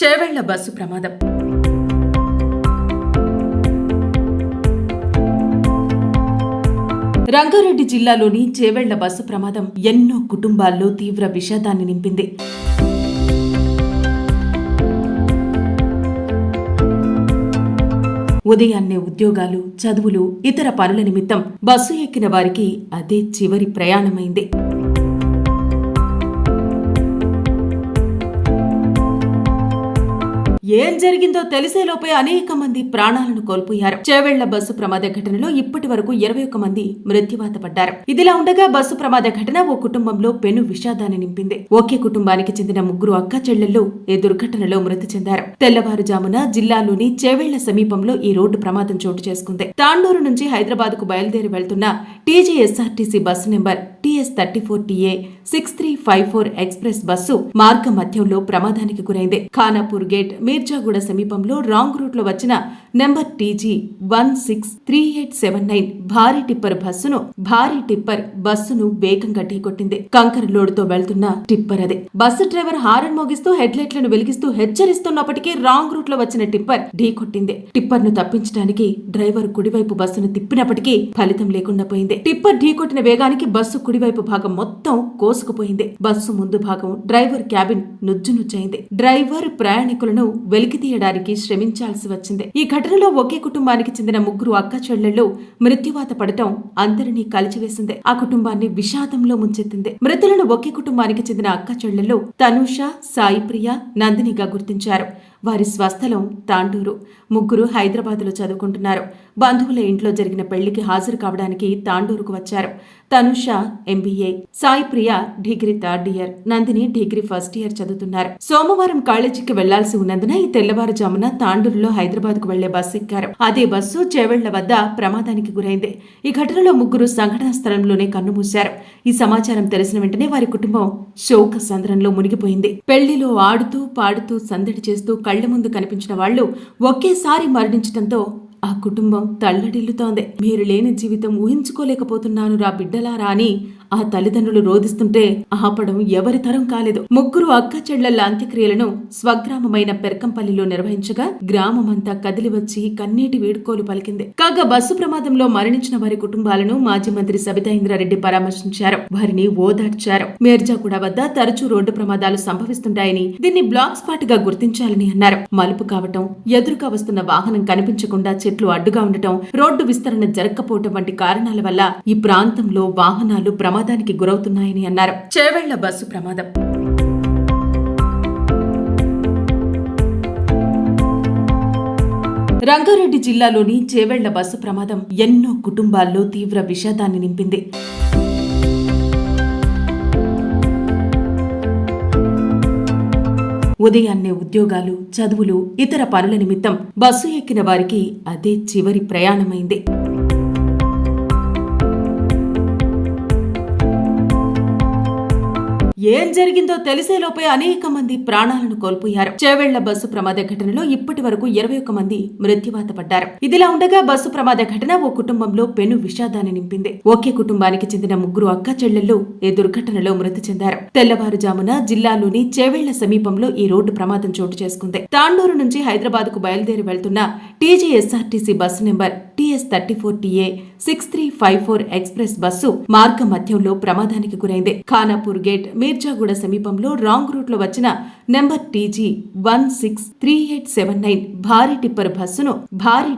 Chevella bus ప్రమాదం. రంగారెడ్డి జిల్లాలోని Chevella bus ప్రమాదం ఎన్నో కుటుంబాల్లో తీవ్ర విషాదాన్ని నింపింది. ఉదయాన్నే ఉద్యోగాలు, చదువులు, ఇతర పనుల నిమిత్తం బస్సు ఎక్కిన వారికి అదే చివరి ప్రయాణమైంది. ఏం జరిగిందో తెలిసేలోపే అనేక మంది ప్రాణాలను కోల్పోయారు. చేవెళ్ల బస్సు ప్రమాద ఘటనలో ఇప్పటి వరకు 21 మంది మృత్యువాత పడ్డారు. ఇదిలా ఉండగా బస్సు ప్రమాద ఘటన ఓ కుటుంబంలో పెను విషాదాన్ని నింపింది. ఒకే కుటుంబానికి చెందిన 3 అక్క చెల్లెళ్లు ఈ దుర్ఘటనలో మృతి చెందారు. తెల్లవారుజామున జిల్లాలోని చేవెళ్ల సమీపంలో ఈ రోడ్డు ప్రమాదం చోటు చేసుకుంది. తాండూరు నుంచి హైదరాబాద్ కు బయలుదేరి వెళ్తున్న TGSRTC bus number TS34TA 6354 express bus మార్గ మధ్యంలో ప్రమాదానికి గురైంది. ఖానాపూర్ గేట్ మీర్జాగూడ సమీపంలో రాంగ్ రూట్ లో వచ్చిన నెంబర్ TG163879 భారీ టిప్పర్ బస్సును వేగంగా ఢీకొట్టింది. కంకర లోడుతో వెళ్తున్న టిప్పర్ అది. బస్సు డ్రైవర్ హారన్ మోగిస్తూ హెడ్ లైట్లను వెలిగిస్తూ హెచ్చరిస్తున్నప్పటికీ రాంగ్ రూట్ లో వచ్చిన టిప్పర్ ఢీకొట్టింది. టిప్పర్ ను తప్పించడానికి డ్రైవర్ కుడివైపు బస్సును తిప్పినప్పటికీ ఫలితం లేకుండా పోయింది. టిప్పర్ ఢీకొట్టిన వేగానికి బస్సు కుడివైపు భాగం మొత్తం కోసుకుపోయింది. బస్సు ముందు భాగం డ్రైవర్ క్యాబిన్ నుజ్జునుచ్చైంది. డ్రైవర్ ప్రయాణికులను వెలికి తీయడానికి శ్రమించాల్సి వచ్చింది. ఈ ఘటనలో ఒకే కుటుంబానికి చెందిన 3 అక్క చెల్లెళ్లు మృత్యువాత పడటం అందరినీ కలిచివేసింది. ఆ కుటుంబాన్ని విషాదంలో ముంచెత్తింది. మృతులను ఒకే కుటుంబానికి చెందిన అక్క చెల్లెళ్లు తనూష, సాయిప్రియ, నందినిగా గుర్తించారు. వారి స్వస్థలం తాండూరు. 3 హైదరాబాద్లో చదువుకుంటున్నారు. బంధువుల ఇంట్లో జరిగిన పెళ్లికి హాజరు కావడానికి తాండూరుకు వచ్చారు. Tanusha MBA, Saipriya degree 3rd year, Nandini degree 1st year చదువుతున్నారు. సోమవారం కాలేజీకి వెళ్లాల్సి ఉన్నందున ఈ తెల్లవారుజామున తాండూరులో హైదరాబాద్ కు వెళ్లే బస్సు ఎక్కారు. అదే బస్సు చేవెళ్ల వద్ద ప్రమాదానికి గురైంది. ఈ ఘటనలో 3 సంఘటనా స్థలంలోనే కన్నుమూశారు. ఈ సమాచారం తెలిసిన వెంటనే వారి కుటుంబం శోక సంద్రంలో మునిగిపోయింది. పెళ్లిలో ఆడుతూ పాడుతూ సందడి చేస్తూ కళ్ల ముందు కనిపించిన వాళ్లు ఒకేసారి మరణించడంతో ఆ కుటుంబం తల్లడిల్లుతోంది. మీరు లేని జీవితం ఊహించుకోలేకపోతున్నాను రా బిడ్డలారా అని ఆ తల్లిదండ్రులు రోధిస్తుంటే ఆపడం ఎవరి తరం కాలేదు. 3 అక్క చెళ్లళ్ల అంత్యక్రియలను స్వగ్రామమైన పెర్కంపల్లిలో నిర్వహించగా గ్రామమంతా కదిలి వచ్చి కన్నీటి వేడుకోలు పలికింది. కాగా బస్సు ప్రమాదంలో మరణించిన వారి కుటుంబాలను మాజీ మంత్రి సబితా ఇంద్రారెడ్డి పరామర్శించారు. వారిని ఓదార్చారు. మీర్జాగూడ వద్ద తరచూ రోడ్డు ప్రమాదాలు సంభవిస్తుంటాయని, దీన్ని బ్లాక్ స్పాట్ గా గుర్తించాలని అన్నారు. మలుపు కావటం, ఎదురుగా వస్తున్న వాహనం కనిపించకుండా చెట్లు అడ్డుగా ఉండటం, రోడ్డు విస్తరణ జరగకపోవటం వంటి కారణాల వల్ల ఈ ప్రాంతంలో వాహనాలు ప్రమాదానికి గురవుతున్నాయని అన్నారు. చేవెళ్ల బస్సు ప్రమాదం. రంగారెడ్డి జిల్లాలోని చేవెళ్ల బస్సు ప్రమాదం ఎన్నో కుటుంబాల్లో తీవ్ర విషాదాన్ని నింపింది. ఉదయాన్నే ఉద్యోగాలు, చదువులు, ఇతర పనుల నిమిత్తం బస్సు ఎక్కిన వారికి అదే చివరి ప్రయాణమైంది. ఏం జరిగిందో తెలిసేలోపే అనేక మంది ప్రాణాలను కోల్పోయారు. చేవెళ్ల బస్సు ప్రమాద ఘటనలో ఇప్పటి వరకు 21 మంది మృత్యువాత పడ్డారు. ఇదిలా ఉండగా బస్సు ప్రమాద ఘటన ఓ కుటుంబంలో పెను విషాదాన్ని నింపింది. ఒకే కుటుంబానికి చెందిన 3 అక్క చెల్లెళ్లు ఈ దుర్ఘటనలో మృతి చెందారు. తెల్లవారుజామున జిల్లాలోని చేవెళ్ల సమీపంలో ఈ రోడ్డు ప్రమాదం చోటు చేసుకుంది. తాండూరు నుంచి హైదరాబాద్ కు బయలుదేరి వెళ్తున్న TGSRTC bus number TS34TA 6354 express bus మార్గ మధ్యంలో ప్రమాదానికి గురైంది. ఖానాపూర్ గేట్ మీర్జాగూడ సమీపంలో రాంగ్ రూట్ లో వచ్చిన నెంబర్ TG163879 భారీ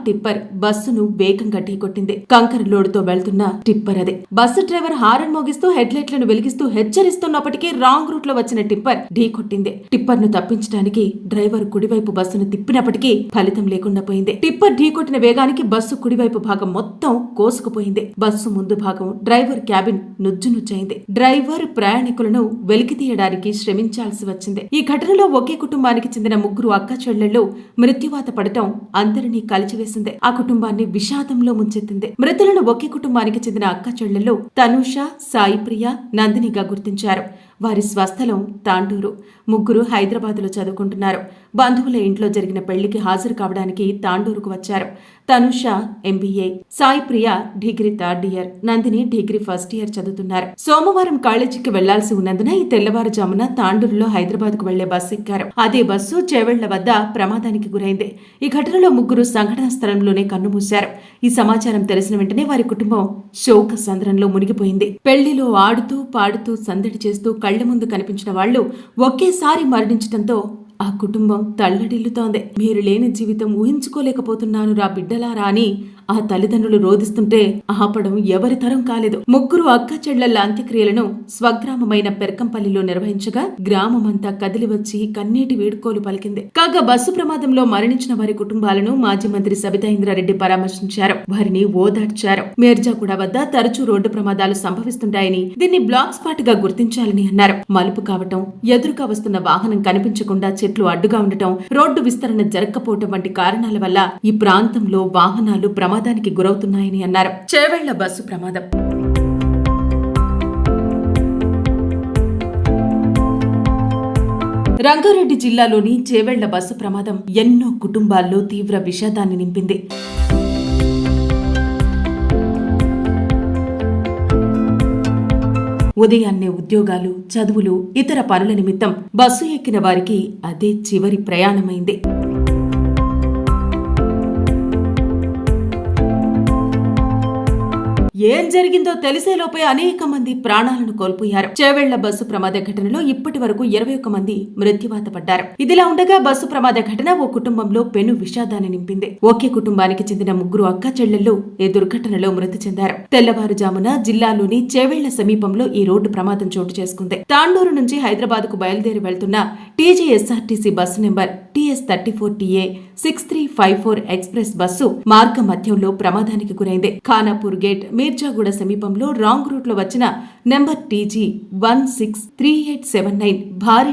టిప్పర్ బస్సును వేగంగా ఢీకొట్టింది. కంకర లోడుతో వెళ్తున్న టిప్పర్ అది. బస్సు డ్రైవర్ హారన్ మోగిస్తూ హెడ్ లైట్లను వెలిగిస్తూ హెచ్చరిస్తున్నప్పటికీ రాంగ్ రూట్ లో వచ్చిన టిప్పర్ ఢీకొట్టింది. టిప్పర్ ను తప్పించడానికి డ్రైవర్ కుడివైపు బస్సును తిప్పినప్పటికీ ఫలితం లేకుండా పోయింది. టిప్పర్ ఢీకొట్టిన వేగానికి బస్సు కుడివైపు భాగం మొత్తం కోసుకుపోయింది. బస్సు ముందు భాగం డ్రైవర్ క్యాబిన్ నుజ్జునుచ్చైంది. డ్రైవర్ ప్రయాణికులను వెలికి తీయడానికి శ్రమించాల్సి వచ్చింది. ఈ ఘటనలో ఒకే కుటుంబానికి చెందిన 3 అక్క చెల్లెళ్లు మృత్యువాత పడటం అందరినీ కలిచివేసింది. ఆ కుటుంబాన్ని విషాదంలో ముంచెత్తింది. మృతులను ఒకే కుటుంబానికి చెందిన అక్క చెల్లెళ్లు తనూష, సాయిప్రియ, నందినిగా గుర్తించారు. వారి స్వస్థలం తాండూరు. ముగ్గురు హైదరాబాద్లో చదువుకుంటున్నారు. బంధువుల ఇంట్లో జరిగిన పెళ్లికి హాజరు కావడానికి తాండూరుకు వచ్చారు. Tanusha MBA, Sai Priya degree 3rd year, Nandini degree 1st year చదువుతున్నారు. సోమవారం కాలేజీకి వెళ్లాల్సి ఉన్నందున ఈ తెల్లవారుజామున తాండూరులో హైదరాబాద్కు వెళ్లే బస్సు ఎక్కారు. అదే బస్సు చేవెళ్ల వద్ద ప్రమాదానికి గురైంది. ఈ ఘటనలో ముగ్గురు సంఘటనా స్థలంలోనే కన్నుమూశారు. ఈ సమాచారం తెలిసిన వెంటనే వారి కుటుంబం శోక సంద్రంలో మునిగిపోయింది. పెళ్లిలో ఆడుతూ పాడుతూ సందడి చేస్తూ కళ్ల ముందు కనిపించిన వాళ్లు ఒకేసారి మరణించడంతో ఆ కుటుంబం తల్లడిల్లుతోంది. మీరు లేని జీవితం ఊహించుకోలేకపోతున్నాను రా బిడ్డలారా అని ఆ తల్లిదండ్రులు రోదిస్తుంటే ఆపడం ఎవరి తరం కాలేదు. ముగ్గురు అక్క చెళ్లల అంత్యక్రియలను స్వగ్రామమైన పెర్కంపల్లిలో నిర్వహించగా గ్రామమంతా కదిలివచ్చి కన్నీటి వీడ్కోలు పలికింది. కాగా బస్సు ప్రమాదంలో మరణించిన వారి కుటుంబాలను మాజీ మంత్రి సబితా ఇంద్రారెడ్డి పరామర్శించారు. వారిని ఓదార్చారు. మేర్జాగూడ వద్ద తరచూ రోడ్డు ప్రమాదాలు సంభవిస్తుంటాయని, దీన్ని బ్లాక్ స్పాట్ గా గుర్తించాలని అన్నారు. మలుపు కావటం, ఎదురుగా వస్తున్న వాహనం కనిపించకుండా చెట్లు అడ్డుగా ఉండటం, రోడ్డు విస్తరణ జరగకపోవటం వంటి కారణాల వల్ల ఈ ప్రాంతంలో వాహనాలు ప్రమాదానికి గురవుతున్నాయని అన్నారు. చేవెళ్ల బస్సు ప్రమాదం. రంగారెడ్డి జిల్లాలోని చేవెళ్ల బస్సు ప్రమాదం ఎన్నో కుటుంబాల్లో తీవ్ర విషాదాన్ని నింపింది. ఉదయాన్నే ఉద్యోగాలు, చదువులు, ఇతర పనుల నిమిత్తం బస్సు ఎక్కిన వారికి అదే చివరి ప్రయాణమైంది. ఏం జరిగిందో తెలిసేలోపే అనేక మంది ప్రాణాలను కోల్పోయారు. చేవెళ్ల బస్సు ప్రమాద ఘటనలో ఇప్పటి వరకు 21 మంది మృత్యువాత పడ్డారు. ఇదిలా ఉండగా బస్సు ప్రమాద ఘటన ఓ కుటుంబంలో పెను విషాదాన్ని నింపింది. ఒకే కుటుంబానికి చెందిన ముగ్గురు అక్క చెల్లెళ్లు ఈ దుర్ఘటనలో మృతి చెందారు. తెల్లవారుజామున జిల్లాలోని చేవెళ్ల సమీపంలో ఈ రోడ్డు ప్రమాదం చోటు చేసుకుంది. తాండూరు నుంచి హైదరాబాద్ కు బయలుదేరి వెళ్తున్న TGSRTC bus number TS34TA 6354 express bus మార్గ మధ్యంలో ప్రమాదానికి గురైంది. ఖానాపూర్ గేట్ మీర్జాగూడ సమీపంలో రాంగ్ రూట్ లో వచ్చిన నెంబర్ TG163879 భారీ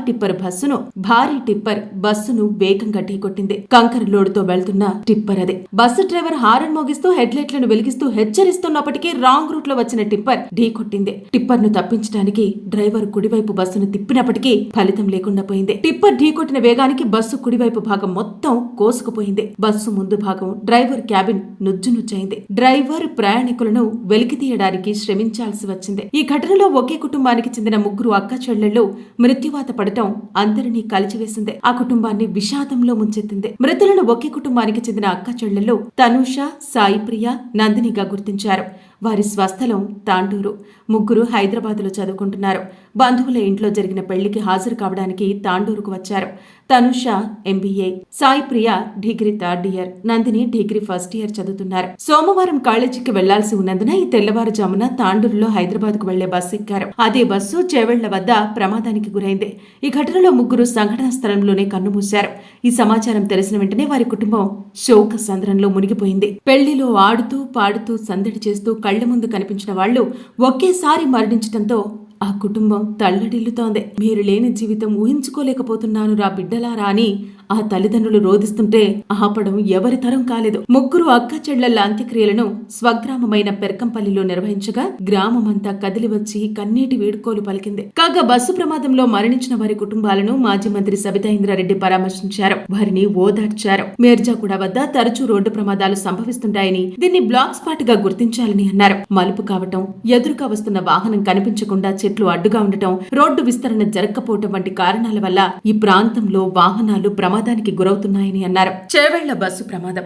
టిప్పర్ బస్సును వేగంగా ఢీకొట్టింది. కంకర లోడుతో వెళ్తున్న టిప్పర్ అది. బస్సు డ్రైవర్ హారన్ మోగిస్తూ హెడ్లైట్లను వెలిగిస్తూ హెచ్చరిస్తున్నప్పటికీ రాంగ్ రూట్ లో వచ్చిన టిప్పర్ ఢీకొట్టింది. టిప్పర్ ను తప్పించడానికి డ్రైవర్ కుడివైపు బస్సును తిప్పినప్పటికీ ఫలితం లేకుండా పోయింది. టిప్పర్ ఢీకొట్టిన వేగానికి బస్సు కుడివైపు భాగం మొత్తం కోసుకుపోయింది. బస్సు ముందు భాగం డ్రైవర్ క్యాబిన్ నుజ్జునుజ్జైంది. డ్రైవర్ ప్రయాణికులను వెలికి తీయడానికి శ్రమించాల్సి వచ్చింది. ఈ ఘటనలో ఒకే కుటుంబానికి చెందిన ముగ్గురు అక్క చెల్లెళ్లు మృత్యువాత పడటం అందరినీ కలిచివేసింది. ఆ కుటుంబాన్ని విషాదంలో ముంచెత్తింది. మృతులను ఒకే కుటుంబానికి చెందిన అక్క చెల్లెళ్లు తనుష, సాయి ప్రియ, నందినిగా గుర్తించారు. వారి స్వస్థలం తాండూరు. ముగ్గురు హైదరాబాద్లో చదువుకుంటున్నారు. బంధువుల ఇంట్లో జరిగిన పెళ్లికి హాజరు కావడానికి తాండూరుకు వచ్చారు. Tanusha MBA, Sai Priya degree 3rd year, Nandini degree 1st year చదువుతున్నారు. సోమవారం కాలేజీకి వెళ్లాల్సి ఉన్నందున ఈ తెల్లవారుజామున తాండూరులో హైదరాబాద్కు వెళ్లే బస్సు ఎక్కారు. అదే బస్సు చేవెళ్ల వద్ద ప్రమాదానికి గురైంది. ఈ ఘటనలో ముగ్గురు సంఘటనా స్థలంలోనే కన్నుమూశారు. ఈ సమాచారం తెలిసిన వెంటనే వారి కుటుంబం శోక సంద్రంలో మునిగిపోయింది. పెళ్లిలో ఆడుతూ పాడుతూ సందడి చేస్తూ కళ్ల ముందు కనిపించిన వాళ్లు ఒకేసారి మరణించడంతో ఆ కుటుంబం తల్లడిల్లుతోంది. మీరు లేని జీవితం ఊహించుకోలేకపోతున్నాను రా బిడ్డలారా అని ఆ తల్లిదండ్రులు రోదిస్తుంటే ఆపడం ఎవరి తరం కాలేదు. ముగ్గురు అక్క చెళ్లల అంత్యక్రియలను స్వగ్రామమైన పెర్కంపల్లిలో నిర్వహించగా గ్రామమంతా కదిలివచ్చి కన్నీటి వీడ్కోలు పలికింది. కాగా బస్సు ప్రమాదంలో మరణించిన వారి కుటుంబాలను మాజీ మంత్రి సబితా ఇంద్రారెడ్డి పరామర్శించారు. వారిని ఓదార్చారు. మేర్జాగూడ వద్ద తరచూ రోడ్డు ప్రమాదాలు సంభవిస్తుంటాయని, దీన్ని బ్లాక్ స్పాట్ గా గుర్తించాలని అన్నారు. మలుపు కావటం, ఎదురుగా వస్తున్న వాహనం కనిపించకుండా చెట్లు అడ్డుగా ఉండటం, రోడ్డు విస్తరణ జరగకపోవటం వంటి కారణాల వల్ల ఈ ప్రాంతంలో వాహనాలు ప్రమాదానికి గురవుతున్నాయని అన్నారు. చేవెళ్ల బస్సు ప్రమాదం.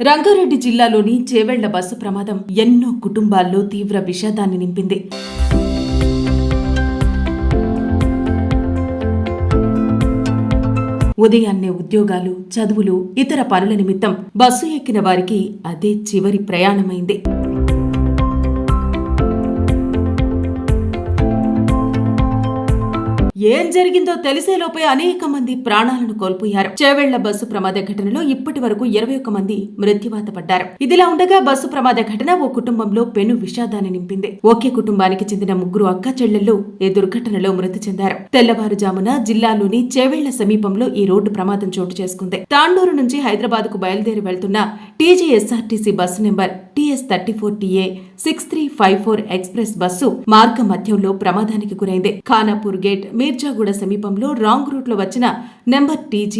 రంగారెడ్డి జిల్లాలోని చేవెళ్ల బస్సు ప్రమాదం ఎన్నో కుటుంబాల్లో తీవ్ర విషాదాన్ని నింపింది. ఉదయాన్నే ఉద్యోగాలు, చదువులు, ఇతర పనుల నిమిత్తం బస్సు ఎక్కిన వారికి అదే చివరి ప్రయాణమైంది. ఏం జరిగిందో తెలిసేలోపే అనేక మంది ప్రాణాలను కోల్పోయారు. చేవెళ్ల బస్సు ప్రమాద ఘటనలో ఇప్పటి వరకు 21 మంది మృత్యువాత పడ్డారు. ఇదిలా ఉండగా బస్సు ప్రమాద ఘటన ఓ కుటుంబంలో పెను విషాదాన్ని నింపింది. ఒకే కుటుంబానికి చెందిన ముగ్గురు అక్క చెల్లెళ్లు ఈ దుర్ఘటనలో మృతి చెందారు. తెల్లవారుజామున జిల్లాలోని చేవెళ్ల సమీపంలో ఈ రోడ్డు ప్రమాదం చోటు చేసుకుంది. తాండూరు నుంచి హైదరాబాద్ కు బయలుదేరి వెళ్తున్న TGSRTC bus number TS34TA 6354 express bus మార్గ మధ్యంలో ప్రమాదానికి గురైంది. ఖానాపూర్ గేట్ మీర్జాగూడ సమీపంలో రాంగ్ రూట్ లో వచ్చిన నెంబర్ TG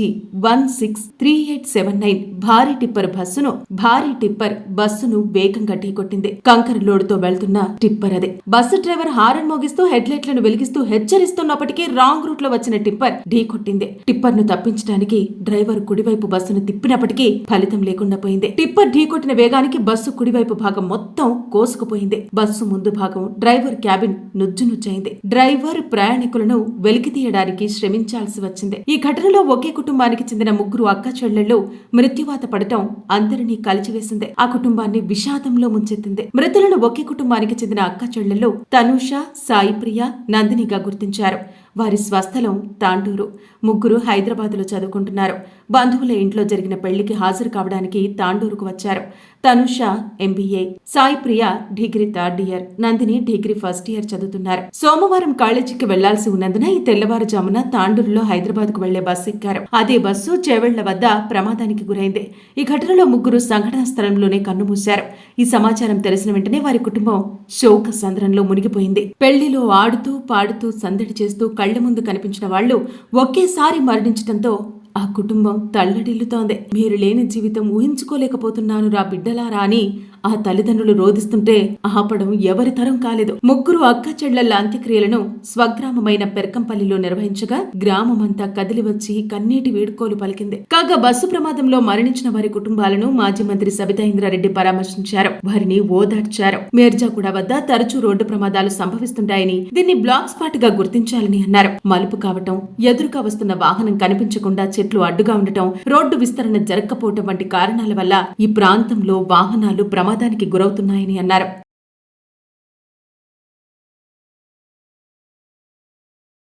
163879 భారీ టిప్పర్ బస్సును వేగంగా ఢీకొట్టింది. కంకర లోడుతో వెళ్తున్న టిప్పర్ అది. బస్సు డ్రైవర్ హారన్ మోగిస్తూ హెడ్లైట్లను వెలిగిస్తూ హెచ్చరిస్తున్నప్పటికీ రాంగ్ రూట్ లో వచ్చిన టిప్పర్ ఢీకొట్టింది. టిప్పర్ ను తప్పించడానికి డ్రైవర్ కుడివైపు బస్సును తిప్పినప్పటికీ ఫలితం లేకుండా పోయింది. టిప్పర్ ఢీకొట్టిన వేగానికి బస్సు కుడివైపు భాగం మొత్తం కోసుకుపోయింది. బస్సు ముందు భాగం డ్రైవర్ క్యాబిన్ నుజ్జునుజ్జైంది. డ్రైవర్ ప్రయాణికులను వెలికి తీయడానికి శ్రమించాల్సి వచ్చింది. ఈ ఘటనలో ఒకే కుటుంబానికి చెందిన 3 అక్క చెల్లెళ్లు మృత్యువాత పడటం అందరినీ కలిచివేసింది. ఆ కుటుంబాన్ని విషాదంలో ముంచెత్తింది. మృతులను ఒకే కుటుంబానికి చెందిన అక్క చెల్లెళ్లు తనూష, సాయిప్రియ, నందినిగా గుర్తించారు. వారి స్వస్థలం తాండూరు. 3 హైదరాబాద్లో చదువుకుంటున్నారు. బంధువుల ఇంట్లో జరిగిన పెళ్లికి హాజరు కావడానికి తాండూరుకు వచ్చారు. Tanusha MBA, Saipriya degree 3rd year, Nandini degree 1st year చదువుతున్నారు. సోమవారం కాలేజీకి వెళ్లాల్సి ఉన్నందున ఈ తెల్లవారుజామున తాండూరులో హైదరాబాద్కు వెళ్లే బస్సు ఎక్కారు. అదే బస్సు చేవెళ్ల వద్ద ప్రమాదానికి గురైంది. ఈ ఘటనలో 3 సంఘటనా స్థలంలోనే కన్నుమూశారు. ఈ సమాచారం తెలిసిన వెంటనే వారి కుటుంబం శోక సంద్రంలో మునిగిపోయింది. పెళ్లిలో ఆడుతూ పాడుతూ సందడి చేస్తూ కళ్ల ముందు కనిపించిన వాళ్లు ఒకేసారి మరణించడంతో ఆ కుటుంబం తల్లడిల్లుతోంది. మీరు లేని జీవితం ఊహించుకోలేకపోతున్నాను రా బిడ్డలారా అని ఆ తల్లిదండ్రులు రోదిస్తుంటే ఆపడం ఎవరి తరం కాలేదు. 3 అక్క చెళ్లల అంత్యక్రియలను స్వగ్రామమైన పెర్కంపల్లిలో నిర్వహించగా గ్రామమంతా కదిలి వచ్చి కన్నీటి వేడుకోలు పలికింది. కాగా బస్సు ప్రమాదంలో మరణించిన వారి కుటుంబాలను మాజీ మంత్రి సబితా ఇంద్రారెడ్డి పరామర్శించారు. వారిని ఓదార్చారు. మీర్జాగూడ వద్ద తరచూ రోడ్డు ప్రమాదాలు సంభవిస్తుంటాయని, దీన్ని బ్లాక్ స్పాట్ గా గుర్తించాలని అన్నారు. మలుపు కావటం, ఎదురుగా వస్తున్న వాహనం కనిపించకుండా చెట్లు అడ్డుగా ఉండటం, రోడ్డు విస్తరణ జరగకపోవటం వంటి కారణాల వల్ల ఈ ప్రాంతంలో వాహనాలు ప్రమాదానికి గురవుతున్నాయని అన్నారు.